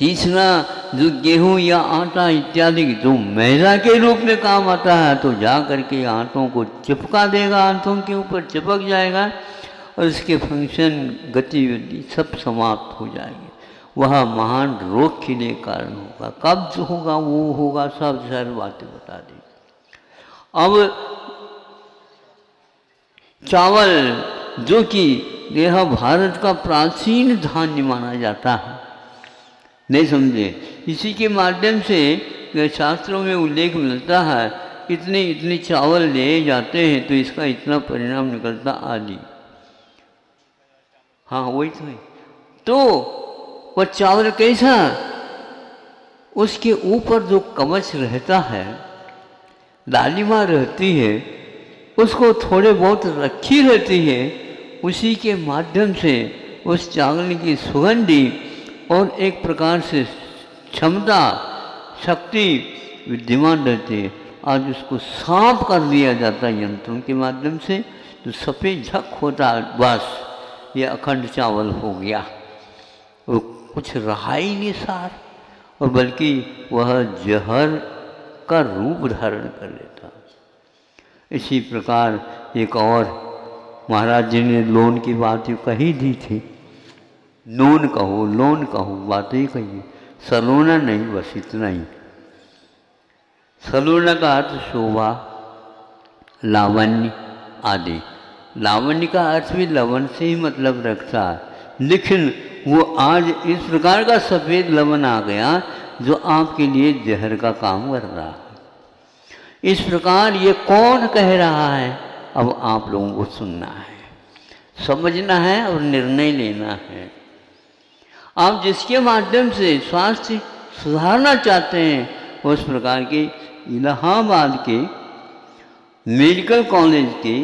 तीसरा, जो गेहूं या आटा इत्यादि जो मैदा के रूप में काम आता है, तो जा करके आंतों को चिपका देगा, आंतों के ऊपर चिपक जाएगा और इसके फंक्शन गतिविधि सब समाप्त हो जाएगी। वह महान रोग के लिए कारण होगा, कब्ज होगा, वो होगा, सब सारी बातें बता दी। अब चावल जो कि यह भारत का प्राचीन धान्य माना जाता है, नहीं समझे, इसी के माध्यम से शास्त्रों में उल्लेख मिलता है, इतने इतने चावल ले जाते हैं तो इसका इतना परिणाम निकलता आदि। हाँ वही तो है। तो वह चावल कैसा, उसके ऊपर जो कवच रहता है, लालिमा रहती है, उसको थोड़े बहुत रखी रहती है, उसी के माध्यम से उस चावल की सुगंधी और एक प्रकार से क्षमता शक्ति विद्यमान रहती है। आज उसको साफ कर दिया जाता है यंत्रों के माध्यम से, तो सफ़ेद झक होता है, बस ये अखंड चावल हो गया, वो कुछ रहा ही नहीं सार, और बल्कि वह जहर का रूप धारण कर लेता। इसी प्रकार एक और महाराज जी ने लोन की बात कही दी थी, नून कहो लोन कहो, बात ही कही, सलोना नहीं, बस इतना ही। सलोना का अर्थ शोभा, लावण्य आदि। लावण्य का अर्थ भी लवण से ही मतलब रखता है, लेकिन वो आज इस प्रकार का सफ़ेद लवण आ गया जो आपके लिए जहर का काम कर रहा है। इस प्रकार ये कौन कह रहा है, अब आप लोगों को सुनना है, समझना है और निर्णय लेना है। आप जिसके माध्यम से स्वास्थ्य सुधारना चाहते हैं, उस प्रकार के इलाहाबाद के मेडिकल कॉलेज के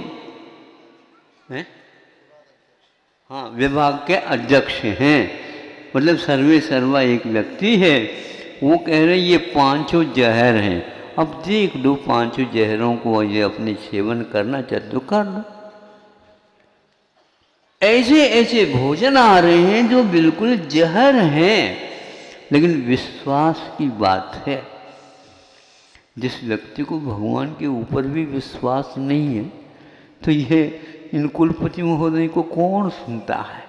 हाँ विभाग के अध्यक्ष हैं, मतलब सर्वे सर्वा एक व्यक्ति है, वो कह रहे ये पांचों जहर हैं। अब देख लो, पांचों जहरों को ये अपने सेवन करना चाहते तो कर लो। ऐसे ऐसे भोजन आ रहे हैं जो बिल्कुल जहर हैं, लेकिन विश्वास की बात है। जिस व्यक्ति को भगवान के ऊपर भी विश्वास नहीं है, तो यह इन कुलपति महोदय को कौन सुनता है,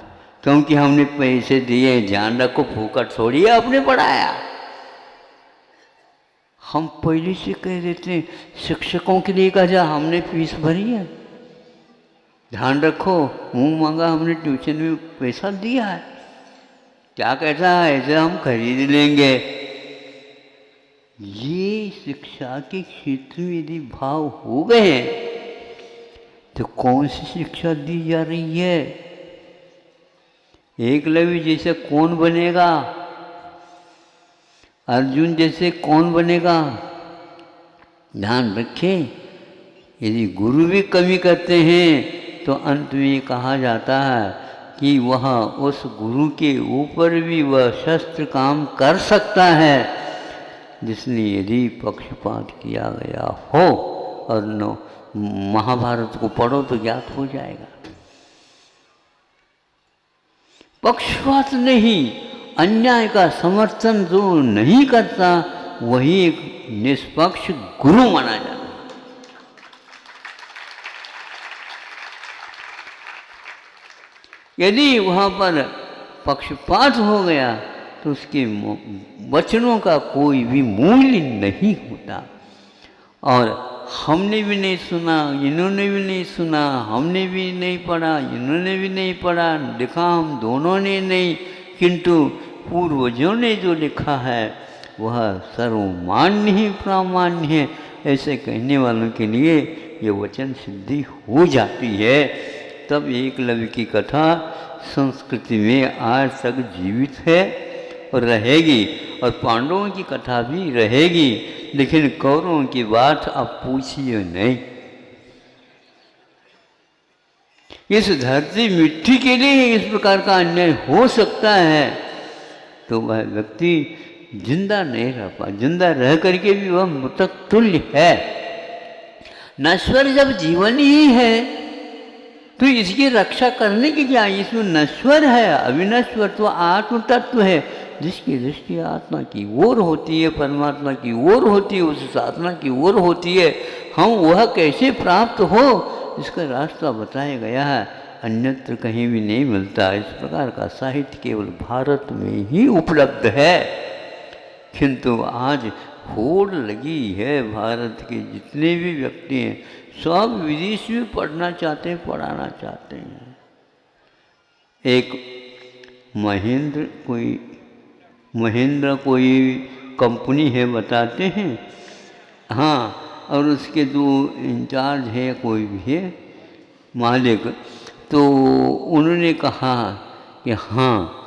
क्योंकि हमने पैसे दिए, ध्यान रखो, फूकट थोड़ी है आपने पढ़ाया। हम पहले से कह देते हैं, शिक्षकों के लिए कहा जा, हमने फीस भरी है, ध्यान रखो, मुंह मांगा हमने ट्यूशन में पैसा दिया है, क्या कहता है ऐसे हम खरीद लेंगे। ये शिक्षा के क्षेत्र में यदि भाव हो गए तो कौन सी शिक्षा दी जा रही है। एकलव्य जैसे कौन बनेगा, अर्जुन जैसे कौन बनेगा। ध्यान रखें, यदि गुरु भी कमी करते हैं तो अंत में कहा जाता है कि वह उस गुरु के ऊपर भी वह शस्त्र काम कर सकता है, जिसने यदि पक्षपात किया गया हो। और न महाभारत को पढ़ो तो ज्ञात हो जाएगा। पक्षपात नहीं, अन्याय का समर्थन जो नहीं करता वही एक निष्पक्ष गुरु माना जाता है। यदि वहाँ पर पक्षपात हो गया तो उसके वचनों का कोई भी मूल्य नहीं होता। और हमने भी नहीं सुना, इन्होंने भी नहीं सुना, हमने भी नहीं पढ़ा, इन्होंने भी नहीं पढ़ा, लिखा हम दोनों ने नहीं, किंतु पूर्वजों ने जो लिखा है वह सर्वमान्य ही प्रामाण्य है, ऐसे कहने वालों के लिए ये वचन सिद्धि हो जाती है। तब एकलव्य की कथा संस्कृति में आज तक जीवित है और रहेगी, और पांडवों की कथा भी रहेगी, लेकिन कौरवों की बात अब पूछिए नहीं। इस धरती मिट्टी के लिए इस प्रकार का अन्याय हो सकता है, तो वह व्यक्ति जिंदा नहीं रह पा, जिंदा रह करके भी वह मृतक तुल्य है। नश्वर जब जीवन ही है तो इसकी रक्षा करने की क्या, इसमें नश्वर है, अविनश्वर तो आत्म तत्व है, जिसकी दृष्टि आत्मा की ओर होती है, परमात्मा की ओर होती है, उस साधना की ओर होती है, हम वह कैसे प्राप्त हो इसका रास्ता बताया गया है, अन्यत्र कहीं भी नहीं मिलता। इस प्रकार का साहित्य केवल भारत में ही उपलब्ध है। किंतु आज होड़ लगी है, भारत के जितने भी व्यक्ति हैं सब विदेश में पढ़ना चाहते हैं, पढ़ाना चाहते हैं। एक महेंद्र कोई कंपनी है बताते हैं, हाँ, और उसके जो इंचार्ज है कोई भी है मालिक, तो उन्होंने कहा कि हाँ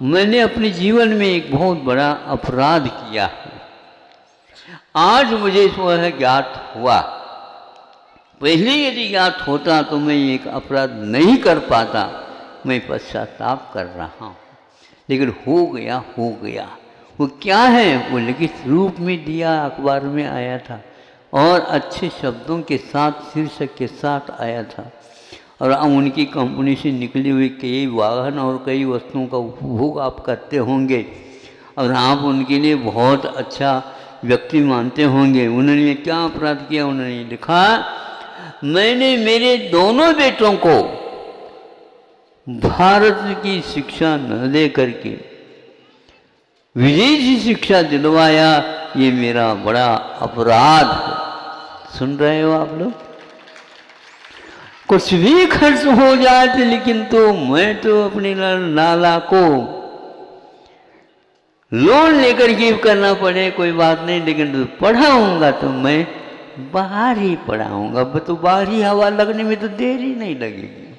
मैंने अपने जीवन में एक बहुत बड़ा अपराध किया है, आज मुझे वह ज्ञात हुआ। पहले यदि ज्ञात होता तो मैं एक अपराध नहीं कर पाता, मैं पश्चाताप कर रहा हूँ, लेकिन हो गया। वो क्या है, वो लिखित रूप में दिया, अखबार में आया था और अच्छे शब्दों के साथ, शीर्षक के साथ आया था। और उनकी कंपनी से निकली हुई कई वाहन और कई वस्तुओं का उपभोग आप करते होंगे और आप उनके लिए बहुत अच्छा व्यक्ति मानते होंगे। उन्होंने क्या अपराध किया, उन्होंने लिखा, मैंने मेरे दोनों बेटों को भारत की शिक्षा न दे करके विदेशी शिक्षा दिलवाया, ये मेरा बड़ा अपराध है। सुन रहे हो आप लोग? कुछ भी खर्च हो जाए तो, लेकिन तो मैं तो अपनी नाला को लोन लेकर के करना पड़े कोई बात नहीं, लेकिन तो पढ़ाऊंगा तो मैं बाहर ही पढ़ाऊंगा। तो बाहरी हवा लगने में तो देरी नहीं लगेगी।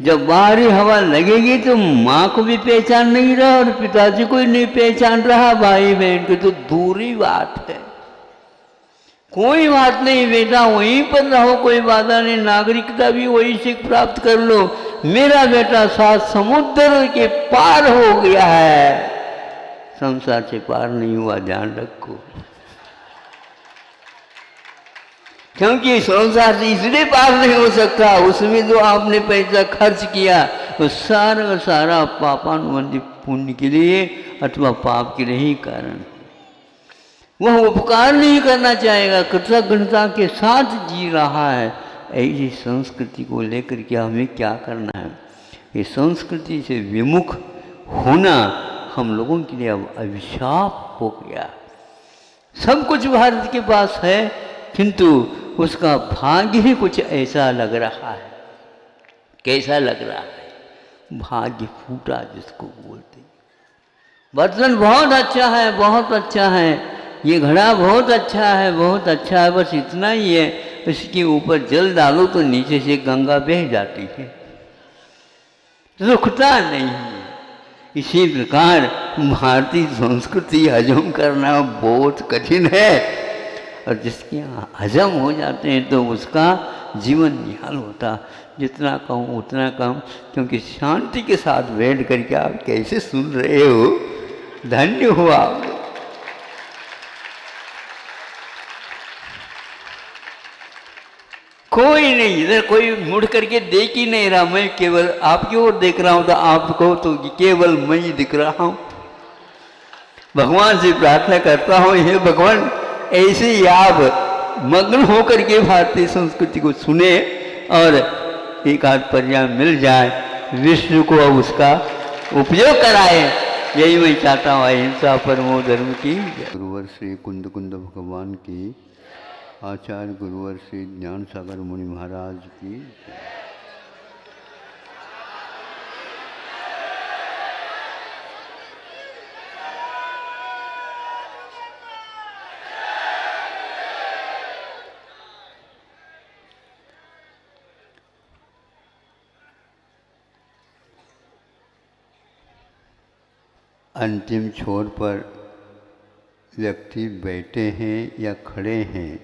जब बाहरी हवा लगेगी तो माँ को भी पहचान नहीं रहा और पिताजी को ही नहीं पहचान रहा, भाई बहन की तो दूरी बात है। कोई बात नहीं बेटा, वहीं पर रहो, कोई बाधा नहीं, नागरिकता भी वहीं से प्राप्त कर लो। मेरा बेटा 7 समुद्र के पार हो गया है, संसार से पार नहीं हुआ, ध्यान रखो। क्योंकि संसार से इसलिए पार नहीं हो सकता, उसमें जो आपने पैसा खर्च किया वो सारा का सारा पापानुबंधी पुण्य के लिए अथवा पाप के लिए ही कारण। वह उपकार नहीं करना चाहेगा, कृतज्ञता के साथ जी रहा है। ऐसी संस्कृति को लेकर के हमें क्या करना है? ये संस्कृति से विमुख होना हम लोगों के लिए अब अभिशाप हो गया। सब कुछ भारत के पास है, किंतु उसका भाग्य ही कुछ ऐसा लग रहा है। कैसा लग रहा है? भाग्य फूटा जिसको बोलते। बर्तन बहुत अच्छा है, बहुत अच्छा है, ये घड़ा बहुत अच्छा है, बहुत अच्छा है, बस इतना ही है, इसके ऊपर जल डालो तो नीचे से गंगा बह जाती है, रुकता नहीं है। इसी प्रकार भारतीय संस्कृति हजम करना बहुत कठिन है, और जिसके हजम हो जाते हैं तो उसका जीवन निहाल होता। जितना कहूँ उतना कम, क्योंकि शांति के साथ बैठ करके आप कैसे सुन रहे हो, धन्य हो आप। कोई नहीं, इधर कोई मुड़ करके देख ही नहीं रहा, मैं केवल आपकी ओर देख रहा हूं, तो आपको तो केवल मैं ही दिख रहा हूं। भगवान से प्रार्थना करता हूं, हे भगवान ऐसे ही आप मग्न होकर के भारतीय संस्कृति को सुने और एक आध पर्याय मिल जाए, विश्व को उसका उपयोग कराए, यही मैं चाहता हूँ। अहिंसा परमो धर्म की। गुरुवर श्री कुंद कुंद भगवान की, आचार्य गुरुवर श्री ज्ञान सागर मुनि महाराज की। अंतिम छोर पर व्यक्ति बैठे हैं या खड़े हैं,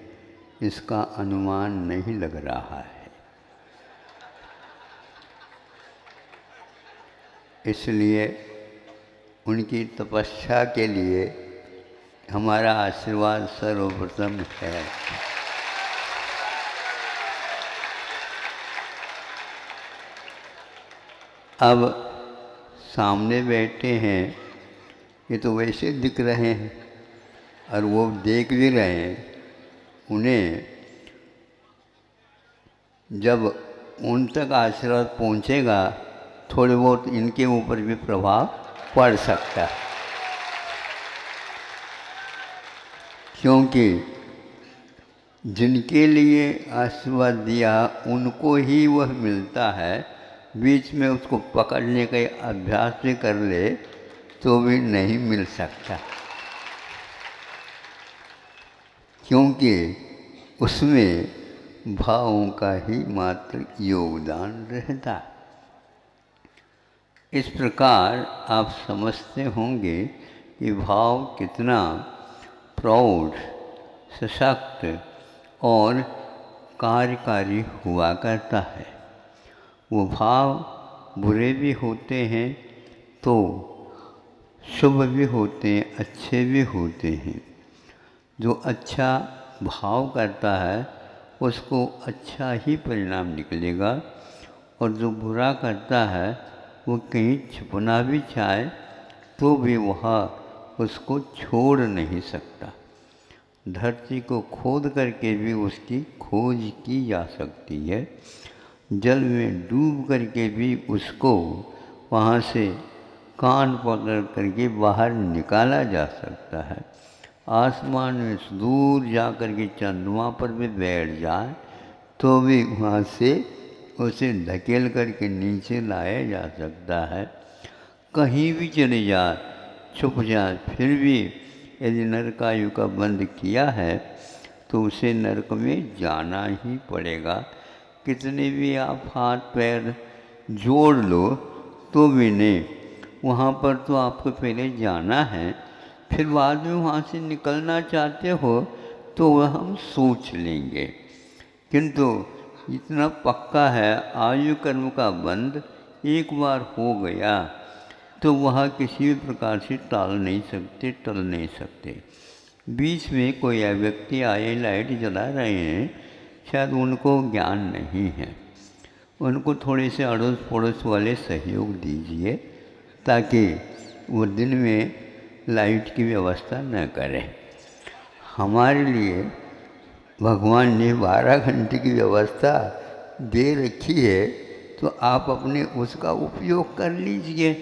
इसका अनुमान नहीं लग रहा है, इसलिए उनकी तपस्या के लिए हमारा आशीर्वाद सर्वप्रथम है। अब सामने बैठे हैं, ये तो वैसे दिख रहे हैं और वो देख भी रहे हैं। उन्हें जब उन तक आशीर्वाद पहुँचेगा, थोड़े बहुत इनके ऊपर भी प्रभाव पड़ सकता है, क्योंकि जिनके लिए आशीर्वाद दिया उनको ही वह मिलता है। बीच में उसको पकड़ने का अभ्यास भी कर ले तो भी नहीं मिल सकता, क्योंकि उसमें भावों का ही मात्र योगदान रहता है। इस प्रकार आप समझते होंगे कि भाव कितना प्रौढ़, सशक्त और कार्यकारी हुआ करता है। वो भाव बुरे भी होते हैं तो शुभ भी होते हैं, अच्छे भी होते हैं। जो अच्छा भाव करता है उसको अच्छा ही परिणाम निकलेगा, और जो बुरा करता है वो कहीं छुपना भी चाहे तो भी वह उसको छोड़ नहीं सकता। धरती को खोद करके भी उसकी खोज की जा सकती है, जल में डूब करके भी उसको वहाँ से कान पकड़ करके बाहर निकाला जा सकता है। आसमान में दूर जा कर के चंद्रमा पर भी बैठ जाए तो भी वहाँ से उसे धकेल करके नीचे लाया जा सकता है। कहीं भी चले जाए, छुप जाए, फिर भी यदि नरकायु का बंद किया है तो उसे नरक में जाना ही पड़ेगा। कितने भी आप हाथ पैर जोड़ लो तो भी नहीं, वहाँ पर तो आपको पहले जाना है। फिर बाद में वहाँ से निकलना चाहते हो तो वह हम सोच लेंगे, किंतु इतना पक्का है आयु कर्म का बंध एक बार हो गया तो वह किसी भी प्रकार से टाल नहीं सकते, टल नहीं सकते। बीच में कोई व्यक्ति आए, लाइट जला रहे हैं, शायद उनको ज्ञान नहीं है, उनको थोड़े से अड़ोस पड़ोस वाले सहयोग दीजिए ताकि वो दिन में लाइट की व्यवस्था न करें। हमारे लिए भगवान ने 12 घंटे की व्यवस्था दे रखी है, तो आप अपने उसका उपयोग कर लीजिए।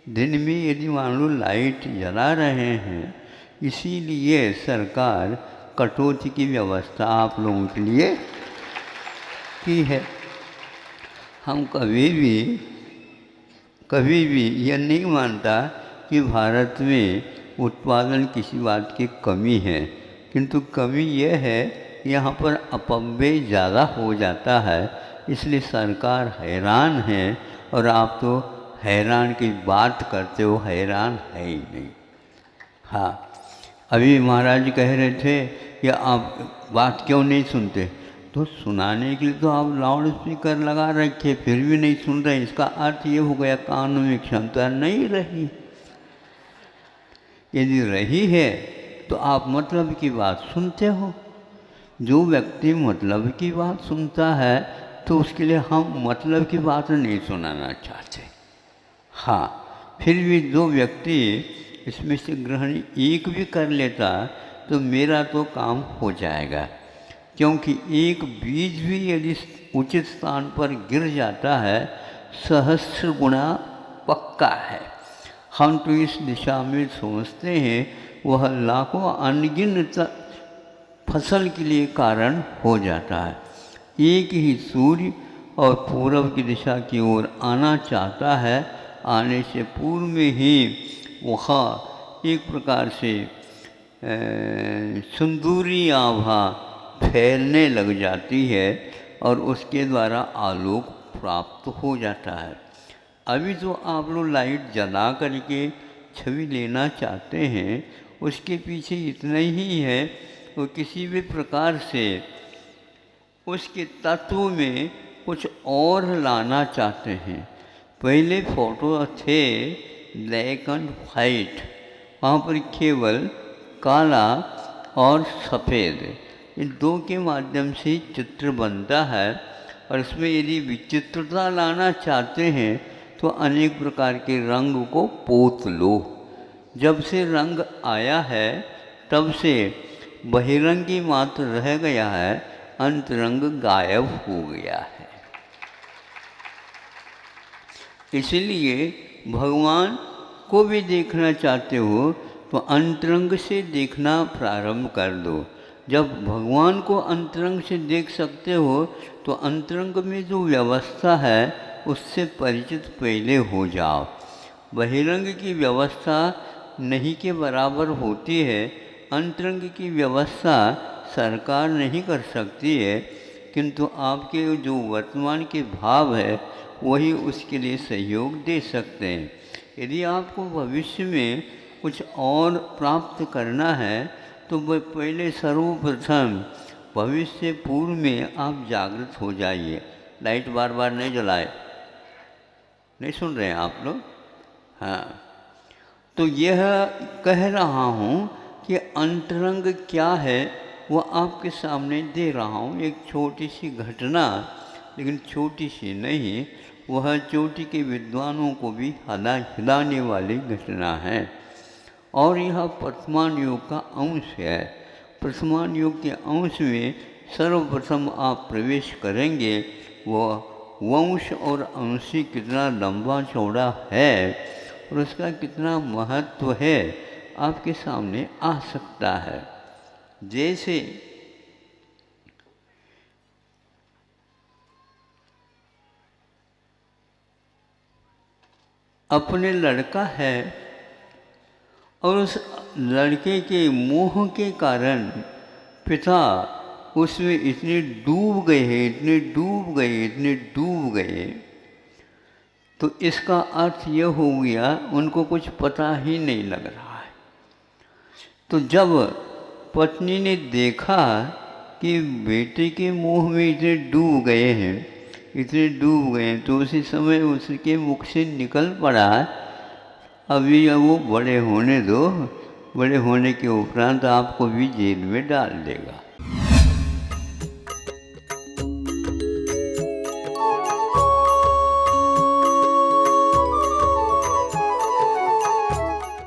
दिन में यदि मान लो लाइट जला रहे हैं, इसीलिए सरकार कटौती की व्यवस्था आप लोगों के लिए की है। हम कभी भी यह नहीं मानता कि भारत में उत्पादन किसी बात की कमी है, किंतु कमी यह है यहाँ पर अपव्यय ज़्यादा हो जाता है, इसलिए सरकार हैरान है। और आप तो हैरान की बात करते हो, हैरान है ही नहीं। हाँ, अभी महाराज कह रहे थे कि आप बात क्यों नहीं सुनते, तो सुनाने के लिए तो आप लाउड स्पीकर लगा रखे, फिर भी नहीं सुन रहे। इसका अर्थ ये हो गया कानों में क्षमता नहीं रही। यदि रही है तो आप मतलब की बात सुनते हो। जो व्यक्ति मतलब की बात सुनता है तो उसके लिए हम मतलब की बात नहीं सुनाना चाहते। हाँ, फिर भी जो व्यक्ति इसमें से ग्रहण एक भी कर लेता तो मेरा तो काम हो जाएगा, क्योंकि एक बीज भी यदि उचित स्थान पर गिर जाता है, सहस्र गुणा पक्का है। हम तो इस दिशा में सोचते हैं, वह लाखों अनगिनत फसल के लिए कारण हो जाता है। एक ही सूर्य और पूर्व की दिशा की ओर आना चाहता है, आने से पूर्व में ही वह एक प्रकार से सुंदूरी आभा फैलने लग जाती है और उसके द्वारा आलोक प्राप्त हो जाता है। अभी जो आप लोग लाइट जला करके छवि लेना चाहते हैं, उसके पीछे इतना ही है, वो किसी भी प्रकार से उसके तत्व में कुछ और लाना चाहते हैं। पहले फोटो थे ब्लैक एंड वाइट, वहाँ पर केवल काला और सफ़ेद, इन दो के माध्यम से चित्र बनता है। और इसमें यदि विचित्रता लाना चाहते हैं तो अनेक प्रकार के रंग को पोत लो। जब से रंग आया है तब से बहिरंगी मात्र रह गया है, अंतरंग गायब हो गया है। इसलिए भगवान को भी देखना चाहते हो तो अंतरंग से देखना प्रारंभ कर दो। जब भगवान को अंतरंग से देख सकते हो तो अंतरंग में जो व्यवस्था है उससे परिचित पहले हो जाओ। बहिरंग की व्यवस्था नहीं के बराबर होती है, अंतरंग की व्यवस्था सरकार नहीं कर सकती है, किंतु आपके जो वर्तमान के भाव है वही उसके लिए सहयोग दे सकते हैं। यदि आपको भविष्य में कुछ और प्राप्त करना है तो वह पहले सर्वप्रथम भविष्य से पूर्व में आप जागृत हो जाइए। लाइट बार बार नहीं जलाए, नहीं सुन रहे हैं आप लोग? हाँ, तो यह कह रहा हूँ कि अंतरंग क्या है वो आपके सामने दे रहा हूँ। एक छोटी सी घटना, लेकिन छोटी सी नहीं, वह चोटी के विद्वानों को भी हिलाने वाली घटना है। और यह वर्तमान योग का अंश है। वर्तमान योग के अंश में सर्वप्रथम आप प्रवेश करेंगे, वह वंश और अंशी कितना लंबा चौड़ा है और उसका कितना महत्व है आपके सामने आ सकता है। जैसे अपने लड़का है और उस लड़के के मोह के कारण पिता उसमें इतने डूब गए हैं, इतने डूब गए, तो इसका अर्थ यह हो गया उनको कुछ पता ही नहीं लग रहा है। तो जब पत्नी ने देखा कि बेटे के मोह में इतने डूब गए हैं, तो उसी समय उसके मुख से निकल पड़ा, अभी वो बड़े होने दो, बड़े होने के उपरांत आपको भी जेल में डाल देगा।